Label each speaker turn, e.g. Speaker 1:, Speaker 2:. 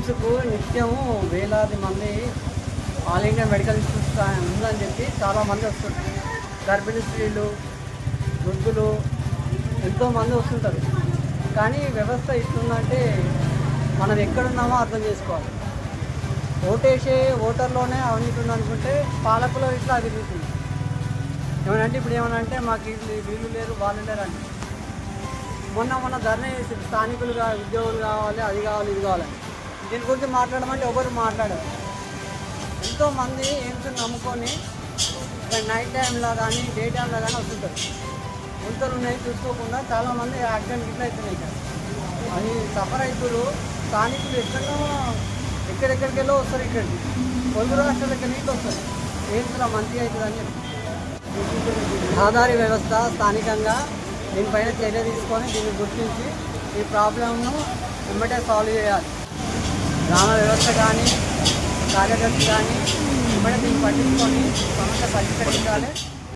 Speaker 1: ఎయిమ్స్కు నిత్యము వేలాది మంది ఆల్ ఇండియా మెడికల్ ఇన్స్టిట్యూట్ ఉందని చెప్పి చాలామంది వస్తుంటారు. గర్భిణీ స్త్రీలు, వృద్ధులు ఎంతోమంది వస్తుంటారు. కానీ వ్యవస్థ ఇస్తుందంటే మనం ఎక్కడున్నామో అర్థం చేసుకోవాలి. ఓటేసే ఓటర్లోనే అవినీతి ఉందనుకుంటే పాలకులు ఇట్లా అభివృద్ధి ఏమనంటే ఇప్పుడు ఏమనంటే మాకు వీళ్ళు లేరు వాళ్ళు లేరు అంటే మొన్న ధర్నా చేసి స్థానికులుగా ఉద్యోగులు కావాలి, అది కావాలి, ఇది కావాలని దీని గురించి మాట్లాడమంటే ఎవరు మాట్లాడారు. ఎంతోమంది ఎయిమ్స్ నమ్ముకొని నైట్ టైంలో కానీ డే టైంలో కానీ వస్తుంటారు. గుంతలు ఉన్నాయి చూసుకోకుండా చాలామంది యాక్సిడెంట్ ఇట్లా అవుతున్నాయి. అది సఫర్ అవుతారు. స్థానికులు ఎక్కడెక్కడికెళ్ళో వస్తారు. ఇక్కడికి పొరుగు రాష్ట్రాలకి నీళ్ళు వస్తారు. ఎయిమ్స్లో మంచిగా అవుతుందని చెప్పి రహదారి వ్యవస్థ స్థానికంగా దీనిపైన చర్య తీసుకొని దీన్ని గుర్తించి ఈ ప్రాబ్లంను వెంబడే సాల్వ్ చేయాలి. గ్రామ వ్యవస్థ కానీ కార్యదర్శి కానీ వెంబడే దీన్ని పట్టించుకొని సమస్య పరిష్కరించాలి.